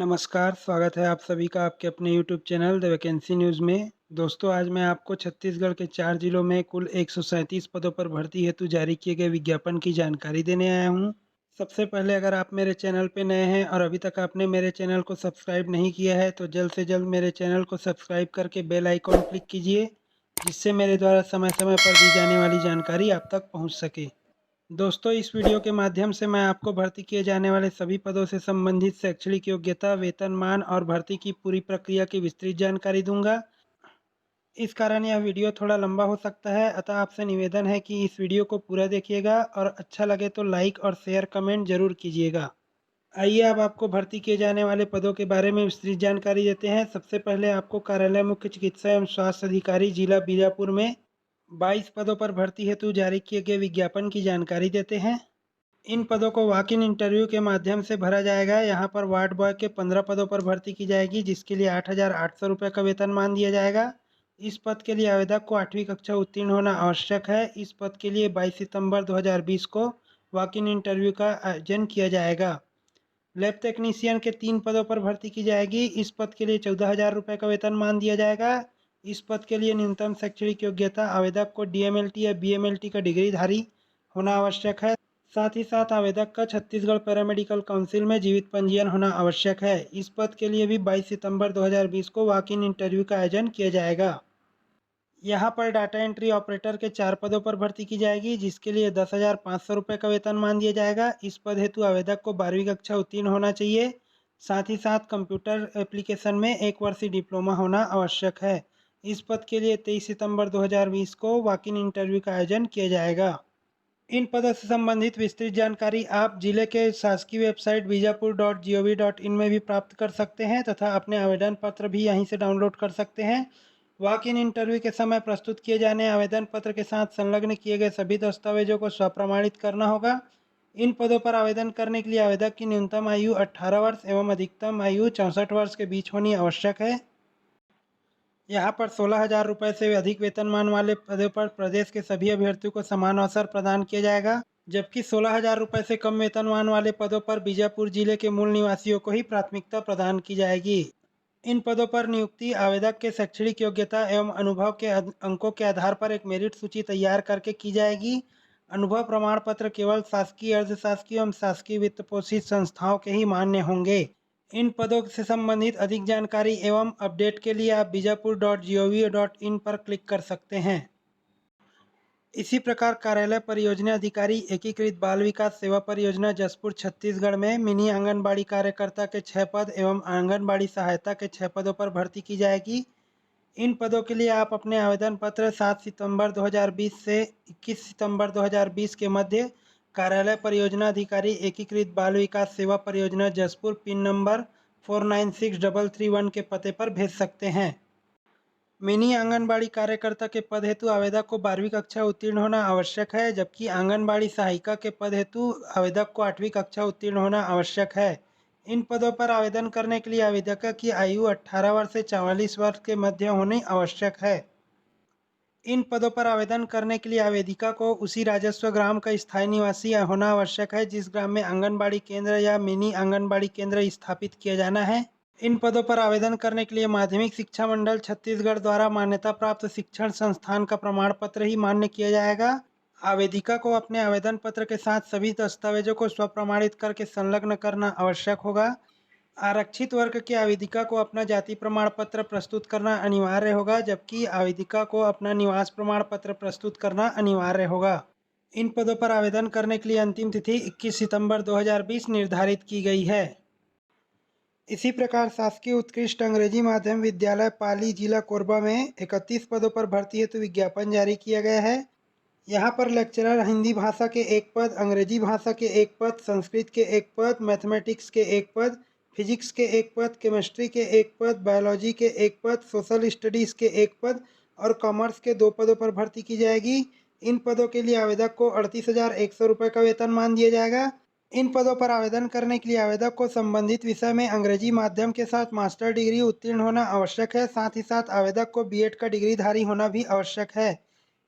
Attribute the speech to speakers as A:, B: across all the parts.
A: नमस्कार, स्वागत है आप सभी का आपके अपने YouTube channel the vacancy news में। दोस्तों, आज मैं आपको छत्तीसगढ़ के 4 जिलों में कुल 137 पदों पर भर्ती हेतु जारी किए गए विज्ञापन की जानकारी देने आया हूं। सबसे पहले अगर आप मेरे चैनल पर नए हैं और अभी तक आपने मेरे चैनल को सब्सक्राइब नहीं किया है तो जल्द से जल्द मेरे चैनल को सब्सक्राइब करके बेल आइकॉन क्लिक कीजिए, जिससे मेरे द्वारा समय समय पर दी जाने वाली जानकारी आप तक पहुँच सके। दोस्तों, इस वीडियो के माध्यम से मैं आपको भर्ती किए जाने वाले सभी पदों से संबंधित शैक्षणिक योग्यता, वेतनमान और भर्ती की पूरी प्रक्रिया की विस्तृत जानकारी दूंगा। इस कारण यह वीडियो थोड़ा लंबा हो सकता है, अतः आपसे निवेदन है कि इस वीडियो को पूरा देखिएगा और अच्छा लगे तो लाइक और शेयर कमेंट जरूर कीजिएगा। आइए अब आपको भर्ती किए जाने वाले पदों के बारे में विस्तृत जानकारी देते हैं। सबसे पहले आपको कार्यालय मुख्य चिकित्सा एवं स्वास्थ्य अधिकारी जिला बीजापुर में 22 पदों पर भर्ती हेतु जारी किए गए विज्ञापन की जानकारी देते हैं। इन पदों को वॉक इन इंटरव्यू के माध्यम से भरा जाएगा। यहाँ पर वार्ड बॉय के 15 पदों पर भर्ती की जाएगी, जिसके लिए 8,800 रुपये का वेतनमान दिया जाएगा। इस पद के लिए आवेदक को 8वीं कक्षा उत्तीर्ण होना आवश्यक है। इस पद के लिए 22 सितंबर 2020 को वॉक इन इंटरव्यू का आयोजन किया जाएगा। लैब टेक्नीशियन के 3 पदों पर भर्ती की जाएगी। इस पद के लिए 14,000 रुपये का वेतनमान दिया जाएगा। इस पद के लिए न्यूनतम शैक्षणिक योग्यता आवेदक को डीएमएलटी या बीएमएलटी का डिग्रीधारी होना आवश्यक है। साथ ही साथ आवेदक का छत्तीसगढ़ पैरामेडिकल काउंसिल में जीवित पंजीयन होना आवश्यक है। इस पद के लिए भी 22 सितंबर 2020 को वॉक इन इंटरव्यू का आयोजन किया जाएगा। यहाँ पर डाटा एंट्री ऑपरेटर के 4 पदों पर भर्ती की जाएगी, जिसके लिए 10,500 रुपये का वेतनमान दिया जाएगा। इस पद हेतु आवेदक को 12वीं कक्षा उत्तीर्ण होना चाहिए। साथ ही साथ कंप्यूटर एप्लीकेशन में 1 वर्षीय डिप्लोमा होना आवश्यक है। इस पद के लिए 23 सितंबर 2020 को वॉक इन इंटरव्यू का आयोजन किया जाएगा। इन पदों से संबंधित विस्तृत जानकारी आप जिले के शासकीय वेबसाइट बीजापुर.gov.in में भी प्राप्त कर सकते हैं तथा अपने आवेदन पत्र भी यहीं से डाउनलोड कर सकते हैं। वॉक इन इंटरव्यू के समय प्रस्तुत किए जाने आवेदन पत्र के साथ संलग्न किए गए सभी दस्तावेजों को स्वप्रमाणित करना होगा। इन पदों पर आवेदन करने के लिए आवेदक की न्यूनतम आयु 18 वर्ष एवं अधिकतम आयु 64 वर्ष के बीच होनी आवश्यक है। यहाँ पर 16,000 रुपये से अधिक वेतनमान वाले पदों पर प्रदेश के सभी अभ्यर्थियों को समान अवसर प्रदान किया जाएगा, जबकि 16,000 रुपये से कम वेतनमान वाले पदों पर बीजापुर जिले के मूल निवासियों को ही प्राथमिकता प्रदान की जाएगी। इन पदों पर नियुक्ति आवेदक के शैक्षणिक योग्यता एवं अनुभव के अंकों के आधार पर एक मेरिट सूची तैयार करके की जाएगी। अनुभव प्रमाण पत्र केवल शासकीय, अर्ध शासकीय एवं शासकीय वित्त पोषित संस्थाओं के ही मान्य होंगे। इन पदों से संबंधित अधिक जानकारी एवं अपडेट के लिए आप बीजापुर.gov.in पर क्लिक कर सकते हैं। इसी प्रकार कार्यालय परियोजना अधिकारी एकीकृत बाल विकास सेवा परियोजना जसपुर छत्तीसगढ़ में मिनी आंगनबाड़ी कार्यकर्ता के 6 पद एवं आंगनबाड़ी सहायता के 6 पदों पर भर्ती की जाएगी। इन पदों के लिए आप अपने आवेदन पत्र 7 सितंबर 2020 से 21 सितंबर 2020 के मध्य कार्यालय परियोजना अधिकारी एकीकृत बाल विकास सेवा परियोजना जसपुर पिन नंबर 496331 के पते पर भेज सकते हैं। मिनी आंगनबाड़ी कार्यकर्ता के पद हेतु आवेदक को 12वीं कक्षा उत्तीर्ण होना आवश्यक है, जबकि आंगनबाड़ी सहायिका के पद हेतु आवेदक को 8वीं कक्षा उत्तीर्ण होना आवश्यक है। इन पदों पर आवेदन करने के लिए आवेदक की आयु 18 वर्ष से 44 वर्ष के मध्य होनी आवश्यक है। इन पदों पर आवेदन करने के लिए आवेदिका को उसी राजस्व ग्राम का स्थायी निवासी होना आवश्यक है जिस ग्राम में आंगनबाड़ी केंद्र या मिनी आंगनबाड़ी केंद्र स्थापित किया जाना है। इन पदों पर आवेदन करने के लिए माध्यमिक शिक्षा मंडल छत्तीसगढ़ द्वारा मान्यता प्राप्त शिक्षण संस्थान का प्रमाण पत्र ही मान्य किया जाएगा। आवेदिका को अपने आवेदन पत्र के साथ सभी दस्तावेजों को स्वप्रमाणित करके संलग्न करना आवश्यक होगा। आरक्षित वर्ग के आवेदिका को अपना जाति प्रमाण पत्र प्रस्तुत करना अनिवार्य होगा, जबकि आवेदिका को अपना निवास प्रमाण पत्र प्रस्तुत करना अनिवार्य होगा। इन पदों पर आवेदन करने के लिए अंतिम तिथि 21 सितंबर 2020 निर्धारित की गई है। इसी प्रकार शासकीय उत्कृष्ट अंग्रेजी माध्यम विद्यालय पाली जिला कोरबा में 31 पदों पर भर्ती हेतु विज्ञापन जारी किया गया है। यहाँ पर लेक्चरर हिंदी भाषा के 1 पद, अंग्रेजी भाषा के 1 पद, संस्कृत के 1 पद, मैथमेटिक्स के 1 पद, फिजिक्स के 1 पद, केमिस्ट्री के 1 पद, बायोलॉजी के 1 पद, सोशल स्टडीज़ के 1 पद और कॉमर्स के 2 पदों पर भर्ती की जाएगी। इन पदों के लिए आवेदक को 38,100 रुपये का वेतनमान दिया जाएगा। इन पदों पर आवेदन करने के लिए आवेदक को संबंधित विषय में अंग्रेजी माध्यम के साथ मास्टर डिग्री उत्तीर्ण होना आवश्यक है। साथ ही साथ आवेदक को बीएड का डिग्रीधारी होना भी आवश्यक है।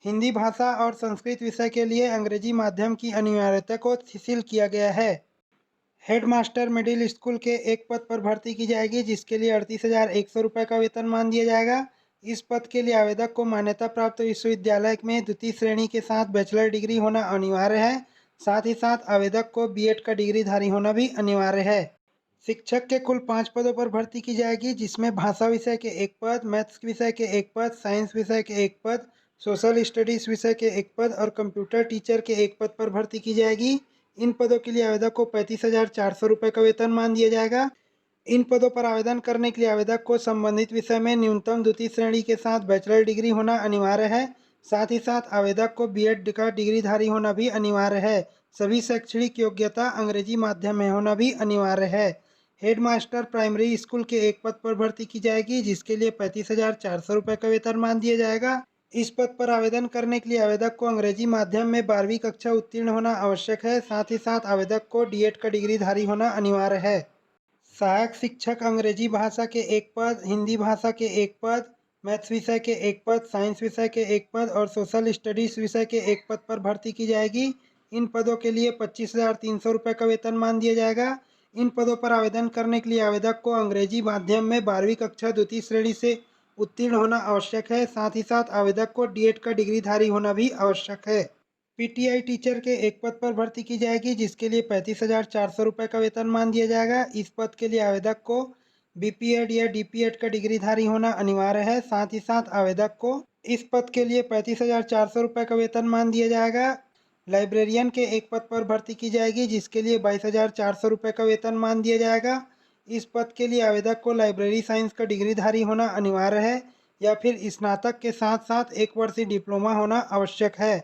A: हिंदी भाषा और संस्कृत विषय के लिए अंग्रेजी माध्यम की अनिवार्यता को शिथिल किया गया है। हेडमास्टर मिडिल स्कूल के एक पद पर भर्ती की जाएगी, जिसके लिए 38,100 रुपये का वेतनमान दिया जाएगा। इस पद के लिए आवेदक को मान्यता प्राप्त विश्वविद्यालय में द्वितीय श्रेणी के साथ बैचलर डिग्री होना अनिवार्य है। साथ ही साथ आवेदक को बीएड का डिग्रीधारी होना भी अनिवार्य है। शिक्षक के कुल 5 पदों पर भर्ती की जाएगी, जिसमें भाषा विषय के एक पद, मैथ्स विषय के एक पद, साइंस विषय के एक पद, सोशल स्टडीज विषय के एक पद और कंप्यूटर टीचर के एक पद पर भर्ती की जाएगी। इन पदों के लिए आवेदक को 35,400 रुपये का वेतनमान दिया जाएगा। इन पदों पर आवेदन करने के लिए आवेदक को संबंधित विषय में न्यूनतम द्वितीय श्रेणी के साथ बैचलर डिग्री होना अनिवार्य है। साथ ही साथ आवेदक को बीएड का डिग्रीधारी होना भी अनिवार्य है। सभी शैक्षणिक योग्यता अंग्रेजी माध्यम में होना भी अनिवार्य है। हेडमास्टर प्राइमरी स्कूल के एक पद पर भर्ती की जाएगी, जिसके लिए 35,400 रुपये का वेतनमान दिया जाएगा। इस पद पर आवेदन करने के लिए आवेदक को अंग्रेजी माध्यम में 12वीं कक्षा उत्तीर्ण होना आवश्यक है। साथ ही साथ आवेदक को डीएड का डिग्रीधारी होना अनिवार्य है। सहायक शिक्षक अंग्रेजी भाषा के एक पद, हिंदी भाषा के एक पद, मैथ्स विषय के एक पद, साइंस विषय के एक पद और सोशल स्टडीज विषय के एक पद पर भर्ती की जाएगी। इन पदों के लिए 25,300 रुपये का वेतनमान दिया जाएगा। इन पदों पर आवेदन करने के लिए आवेदक को अंग्रेजी माध्यम में 12वीं कक्षा द्वितीय श्रेणी से उत्तीर्ण होना आवश्यक है। साथ ही साथ आवेदक को डीएड का डिग्रीधारी होना भी आवश्यक है। पीटीआई टीचर के एक पद पर भर्ती की जाएगी, जिसके लिए 35,400 रुपये का वेतनमान दिया जाएगा। इस पद के लिए आवेदक को बीपीएड या डीपीएड का डिग्रीधारी होना अनिवार्य है। साथ ही साथ आवेदक को इस पद के लिए 35,400 रुपये का वेतनमान दिया जाएगा। लाइब्रेरियन के एक पद पर भर्ती की जाएगी, जिसके लिए 22,400 रुपये का वेतनमान दिया जाएगा। इस पद के लिए आवेदक को लाइब्रेरी साइंस का डिग्रीधारी होना अनिवार्य है या फिर स्नातक के साथ साथ 1 वर्षीय डिप्लोमा होना आवश्यक है।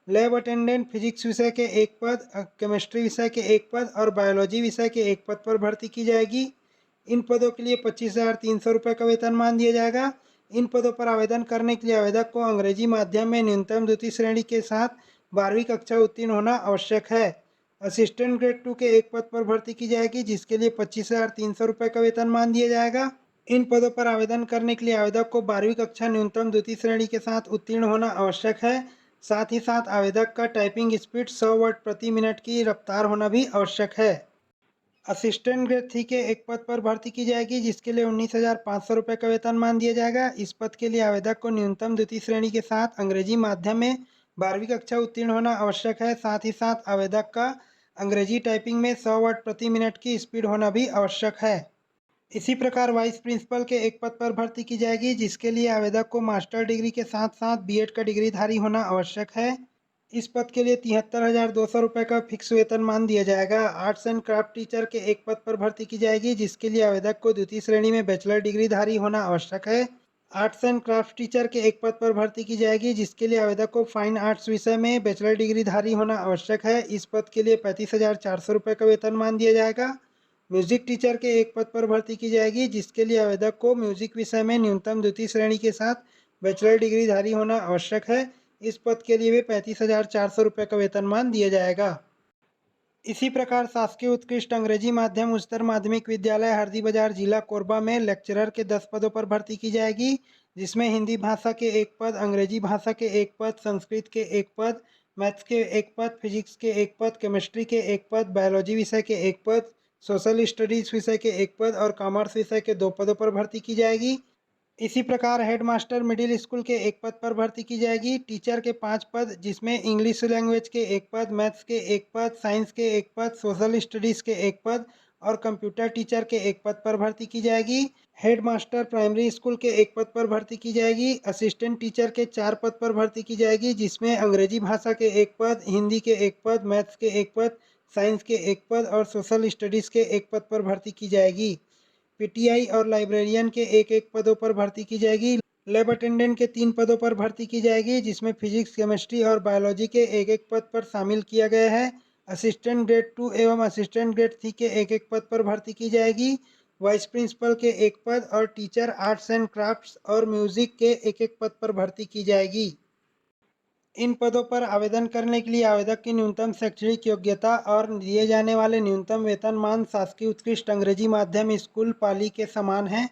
A: लैब अटेंडेंट फिजिक्स विषय के एक पद, केमिस्ट्री विषय के एक पद और बायोलॉजी विषय के एक पद पर भर्ती की जाएगी। इन पदों के लिए 25,300 रुपये का वेतनमान दिया जाएगा। इन पदों पर आवेदन करने के लिए आवेदक को अंग्रेजी माध्यम में न्यूनतम द्वितीय श्रेणी के साथ 12वीं कक्षा उत्तीर्ण होना आवश्यक है। असिस्टेंट ग्रेड 2 के एक पद पर भर्ती की जाएगी, जिसके लिए 25,300 रुपये का वेतनमान दिया जाएगा। इन पदों पर आवेदन करने के लिए आवेदक को 12वीं कक्षा न्यूनतम द्वितीय श्रेणी के साथ उत्तीर्ण होना आवश्यक है। साथ ही साथ आवेदक का टाइपिंग स्पीड 100 वर्ड प्रति मिनट की रफ्तार होना भी आवश्यक है। असिस्टेंट ग्रेड 3 के एक पद पर भर्ती की जाएगी, जिसके लिए 19,500 रुपये का वेतनमान दिया जाएगा। इस पद के लिए आवेदक को न्यूनतम द्वितीय श्रेणी के साथ अंग्रेजी माध्यम में 12वीं कक्षा उत्तीर्ण होना आवश्यक है। साथ ही साथ आवेदक का अंग्रेजी टाइपिंग में 100 वर्ड प्रति मिनट की स्पीड होना भी आवश्यक है। इसी प्रकार वाइस प्रिंसिपल के एक पद पर भर्ती की जाएगी, जिसके लिए आवेदक को मास्टर डिग्री के साथ साथ बीएड का डिग्रीधारी होना आवश्यक है। इस पद के लिए 73,200 रुपये का फिक्स वेतनमान दिया जाएगा। आर्ट्स एंड क्राफ्ट टीचर के एक पद पर भर्ती की जाएगी, जिसके लिए आवेदक को द्वितीय श्रेणी में बैचलर डिग्रीधारी होना आवश्यक है। आर्ट्स एंड क्राफ्ट टीचर के एक पद पर भर्ती की जाएगी, जिसके लिए आवेदक को फाइन आर्ट्स विषय में बैचलर डिग्रीधारी होना आवश्यक है। इस पद के लिए 35,400 रुपये का वेतनमान दिया जाएगा। म्यूजिक टीचर के एक पद पर भर्ती की जाएगी, जिसके लिए आवेदक को म्यूजिक विषय में न्यूनतम द्वितीय श्रेणी के साथ बैचलर डिग्रीधारी होना आवश्यक है। इस पद के लिए भी 35,400 रुपये का वेतनमान दिया जाएगा। इसी प्रकार शासकीय उत्कृष्ट अंग्रेजी माध्यम उच्चतर माध्यमिक विद्यालय हरदी बाजार जिला कोरबा में लेक्चरर के 10 पदों पर भर्ती की जाएगी, जिसमें हिंदी भाषा के एक पद, अंग्रेजी भाषा के एक पद, संस्कृत के एक पद, मैथ्स के एक पद, फिजिक्स के एक पद, केमिस्ट्री के एक पद, बायोलॉजी विषय के एक पद, सोशल स्टडीज विषय के एक पद और कॉमर्स विषय के 2 पदों पर भर्ती की जाएगी। इसी प्रकार हेडमास्टर मिडिल स्कूल के एक पद पर भर्ती की जाएगी। टीचर के 5 पद, जिसमें इंग्लिश लैंग्वेज के एक पद, मैथ्स के एक पद, साइंस के एक पद, सोशल स्टडीज़ के एक पद और कंप्यूटर टीचर के एक पद पर भर्ती की जाएगी। हेडमास्टर प्राइमरी स्कूल के एक पद पर भर्ती की जाएगी। असिस्टेंट टीचर के 4 पद पर भर्ती की जाएगी, जिसमें अंग्रेजी भाषा के एक पद, हिंदी के एक पद, मैथ्स के एक पद, साइंस के एक पद और सोशल स्टडीज़ के एक पद पर भर्ती की जाएगी। पीटीआई और लाइब्रेरियन के एक एक पदों पर भर्ती की जाएगी। लैब अटेंडेंट के 3 पदों पर भर्ती की जाएगी, जिसमें फिजिक्स, केमिस्ट्री और बायोलॉजी के एक एक पद पर शामिल किया गया है। असिस्टेंट ग्रेड 2 एवं असिस्टेंट ग्रेड 3 के एक एक पद पर भर्ती की जाएगी। वाइस प्रिंसिपल के एक पद और टीचर आर्ट्स एंड क्राफ्ट्स और म्यूजिक के एक एक पद पर भर्ती की जाएगी। इन पदों पर आवेदन करने के लिए आवेदक की न्यूनतम शैक्षणिक योग्यता और दिए जाने वाले न्यूनतम वेतनमान शासकीय उत्कृष्ट अंग्रेजी माध्यम स्कूल पाली के समान है।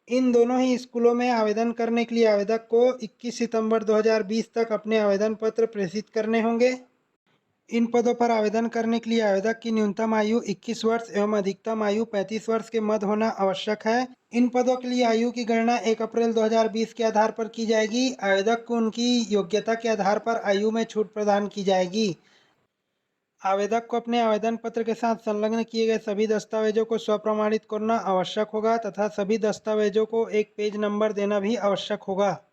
A: इन दोनों ही स्कूलों में आवेदन करने के लिए आवेदक को 21 सितंबर 2020 तक अपने आवेदन पत्र प्रेषित करने होंगे। इन पदों पर आवेदन करने के लिए आवेदक की न्यूनतम आयु 21 वर्ष एवं अधिकतम आयु 35 वर्ष के मध्य होना आवश्यक है। इन पदों के लिए आयु की गणना 1 अप्रैल 2020 के आधार पर की जाएगी। आवेदक को उनकी योग्यता के आधार पर आयु में छूट प्रदान की जाएगी। आवेदक को अपने आवेदन पत्र के साथ संलग्न किए गए सभी दस्तावेजों को स्वप्रमाणित करना आवश्यक होगा तथा सभी दस्तावेजों को एक पेज नंबर देना भी आवश्यक होगा।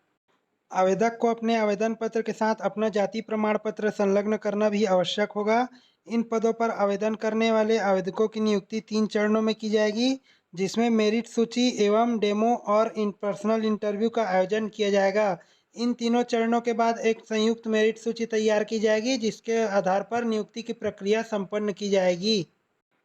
A: आवेदक को अपने आवेदन पत्र के साथ अपना जाति प्रमाण पत्र संलग्न करना भी आवश्यक होगा। इन पदों पर आवेदन करने वाले आवेदकों की नियुक्ति 3 चरणों में की जाएगी, जिसमें मेरिट सूची एवं डेमो और इन पर्सनल इंटरव्यू का आयोजन किया जाएगा। इन तीनों चरणों के बाद एक संयुक्त मेरिट सूची तैयार की जाएगी, जिसके आधार पर नियुक्ति की प्रक्रिया संपन्न की जाएगी।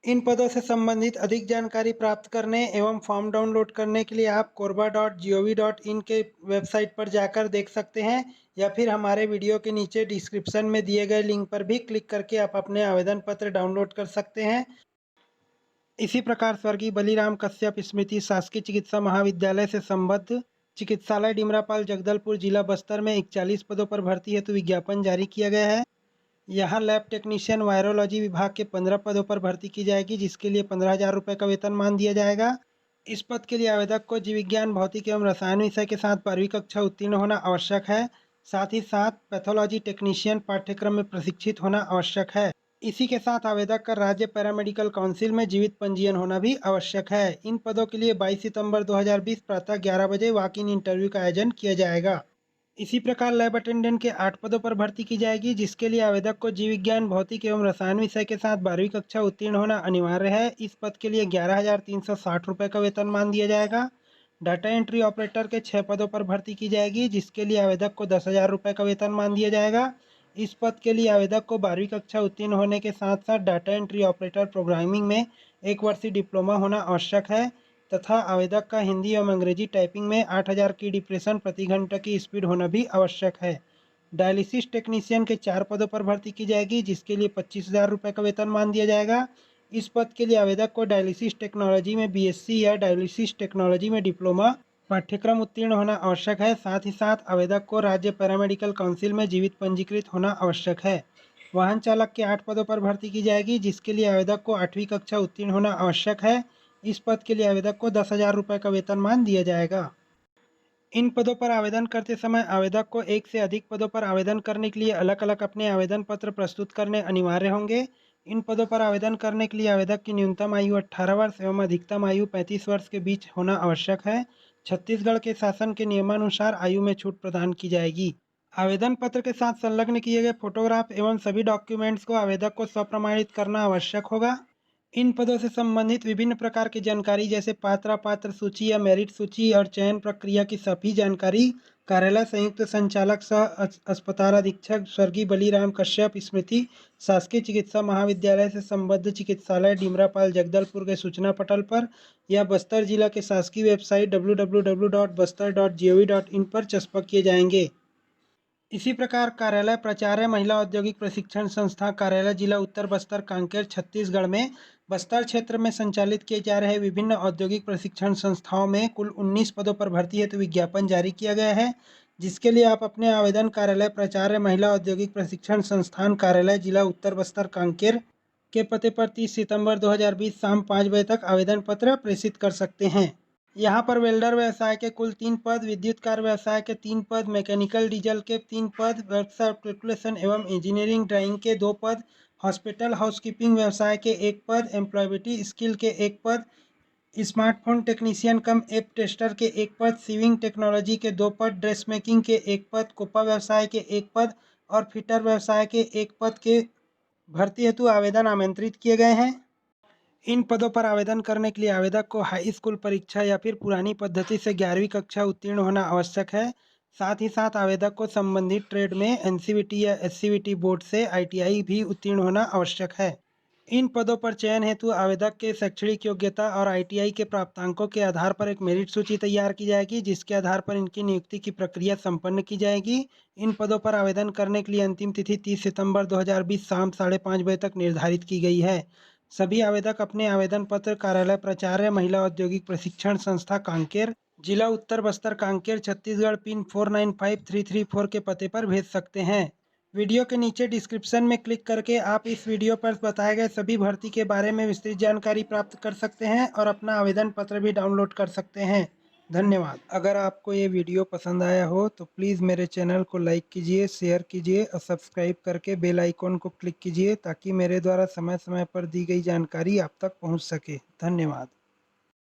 A: इन पदों से संबंधित अधिक जानकारी प्राप्त करने एवं फॉर्म डाउनलोड करने के लिए आप korba.gov.in के वेबसाइट पर जाकर देख सकते हैं, या फिर हमारे वीडियो के नीचे डिस्क्रिप्शन में दिए गए लिंक पर भी क्लिक करके आप अपने आवेदन पत्र डाउनलोड कर सकते हैं। इसी प्रकार स्वर्गीय बलिराम कश्यप स्मृति शासकीय चिकित्सा महाविद्यालय से संबद्ध चिकित्सालय डिमरापाल जगदलपुर जिला बस्तर में 41 पदों पर भर्ती हेतु विज्ञापन जारी किया गया है। यहाँ लैब टेक्नीशियन वायरोलॉजी विभाग के 15 पदों पर भर्ती की जाएगी, जिसके लिए 15,000 रुपये का वेतनमान दिया जाएगा। इस पद के लिए आवेदक को जीव विज्ञान, भौतिक एवं रसायन विषय के साथ 12वीं कक्षा उत्तीर्ण होना आवश्यक है। साथ ही साथ पैथोलॉजी टेक्नीशियन पाठ्यक्रम में प्रशिक्षित होना आवश्यक है। इसी के साथ आवेदक का राज्य पैरामेडिकल काउंसिल में जीवित पंजीयन होना भी आवश्यक है। इन पदों के लिए 22 सितंबर 2020 प्रातः 11 बजे वॉक इन इंटरव्यू का आयोजन किया जाएगा। इसी प्रकार लैब अटेंडेंट के 8 पदों पर भर्ती की जाएगी, जिसके लिए आवेदक को जीव विज्ञान, भौतिक एवं रसायन विषय के साथ 12वीं कक्षा उत्तीर्ण होना अनिवार्य है। इस पद के लिए 11,360 रुपये का वेतनमान दिया जाएगा। डाटा एंट्री ऑपरेटर के 6 पदों पर भर्ती की जाएगी, जिसके लिए आवेदक को 10,000 रुपये का वेतनमान दिया जाएगा। इस पद के लिए आवेदक को 12वीं कक्षा उत्तीर्ण होने के साथ साथ डाटा एंट्री ऑपरेटर प्रोग्रामिंग में 1 वर्षीय डिप्लोमा होना आवश्यक है तथा आवेदक का हिंदी एवं अंग्रेजी टाइपिंग में 8,000 की डिप्रेशन प्रति घंटा की स्पीड होना भी आवश्यक है। डायलिसिस टेक्नीशियन के 4 पदों पर भर्ती की जाएगी, जिसके लिए 25,000 रुपये का वेतनमान दिया जाएगा। इस पद के लिए आवेदक को डायलिसिस टेक्नोलॉजी में बीएससी या डायलिसिस टेक्नोलॉजी में डिप्लोमा पाठ्यक्रम उत्तीर्ण होना आवश्यक है। साथ ही साथ आवेदक को राज्य पैरामेडिकल काउंसिल में जीवित पंजीकृत होना आवश्यक है। वाहन चालक के 8 पदों पर भर्ती की जाएगी, जिसके लिए आवेदक को 8वीं कक्षा उत्तीर्ण होना आवश्यक है। इस पद के लिए आवेदक को 10,000 रुपये का वेतनमान दिया जाएगा। इन पदों पर आवेदन करते समय आवेदक को एक से अधिक पदों पर आवेदन करने के लिए अलग अलग अपने आवेदन पत्र प्रस्तुत करने अनिवार्य होंगे। इन पदों पर आवेदन करने के लिए आवेदक की न्यूनतम आयु 18 वर्ष एवं अधिकतम आयु 35 वर्ष के बीच होना आवश्यक है। छत्तीसगढ़ के शासन के नियमानुसार आयु में छूट प्रदान की जाएगी। आवेदन पत्र के साथ संलग्न किए गए फोटोग्राफ एवं सभी डॉक्यूमेंट्स को आवेदक को स्वप्रमाणित करना आवश्यक होगा। इन पदों से संबंधित विभिन्न प्रकार की जानकारी जैसे पात्र सूची या मेरिट सूची और चयन प्रक्रिया की सभी जानकारी कार्यालय संयुक्त संचालक सह अस्पताल अधीक्षक स्वर्गीय बलिराम कश्यप स्मृति शासकीय चिकित्सा महाविद्यालय से संबद्ध चिकित्सालय डिमरापाल जगदलपुर के सूचना पटल पर या बस्तर जिला के शासकीय वेबसाइट www.bastar.gov.in पर चस्पा किए जाएंगे। इसी प्रकार कार्यालय प्राचार्य महिला औद्योगिक प्रशिक्षण संस्था कार्यालय जिला उत्तर बस्तर कांकेर छत्तीसगढ़ में बस्तर क्षेत्र में संचालित किए जा रहे विभिन्न औद्योगिक प्रशिक्षण संस्थाओं में कुल 19 पदों पर भर्ती हेतु विज्ञापन जारी किया गया है, जिसके लिए आप अपने आवेदन कार्यालय प्राचार्य महिला औद्योगिक प्रशिक्षण संस्थान कार्यालय जिला उत्तर बस्तर कांकेर के पते पर 30 सितंबर 2020 शाम 5 बजे तक आवेदन पत्र प्रेषित कर सकते हैं। यहाँ पर वेल्डर व्यवसाय के कुल 3 पद, विद्युत कार व्यवसाय के 3 पद, मैकेनिकल डीजल के 3 पद, वर्कशॉप कैलकुलेशन एवं इंजीनियरिंग ड्राइंग के 2 पद, हॉस्पिटल हाउसकीपिंग व्यवसाय के 1 पद, एम्प्लॉयबिलिटी स्किल के 1 पद, स्मार्टफोन टेक्नीशियन कम ऐप टेस्टर के 1 पद, सीविंग टेक्नोलॉजी के 2 पद, ड्रेस मेकिंग के 1 पद, कोपा व्यवसाय के 1 पद और फिटर व्यवसाय के 1 पद के भर्ती हेतु आवेदन आमंत्रित किए गए हैं। इन पदों पर आवेदन करने के लिए आवेदक को हाई स्कूल परीक्षा या फिर पुरानी पद्धति से 11वीं कक्षा उत्तीर्ण होना आवश्यक है। साथ ही साथ आवेदक को संबंधित ट्रेड में एनसीवीटी या एससीवीटी बोर्ड से आईटीआई भी उत्तीर्ण होना आवश्यक है। इन पदों पर चयन हेतु आवेदक के शैक्षणिक योग्यता और आईटीआई के प्राप्तांकों के आधार पर एक मेरिट सूची तैयार की जाएगी, जिसके आधार पर इनकी नियुक्ति की प्रक्रिया संपन्न की जाएगी। इन पदों पर आवेदन करने के लिए अंतिम तिथि 30 सितंबर 2020 शाम 5:30 बजे तक निर्धारित की गई है। सभी आवेदक अपने आवेदन पत्र कार्यालय प्राचार्य महिला औद्योगिक प्रशिक्षण संस्था कांकेर जिला उत्तर बस्तर कांकेर छत्तीसगढ़ पिन 495334 के पते पर भेज सकते हैं। वीडियो के नीचे डिस्क्रिप्शन में क्लिक करके आप इस वीडियो पर बताए गए सभी भर्ती के बारे में विस्तृत जानकारी प्राप्त कर सकते हैं और अपना आवेदन पत्र भी डाउनलोड कर सकते हैं। धन्यवाद। अगर आपको ये वीडियो पसंद आया हो तो प्लीज़ मेरे चैनल को लाइक कीजिए, शेयर कीजिए और सब्सक्राइब करके बेल आइकॉन को क्लिक कीजिए ताकि मेरे द्वारा समय समय पर दी गई जानकारी आप तक पहुंच सके। धन्यवाद।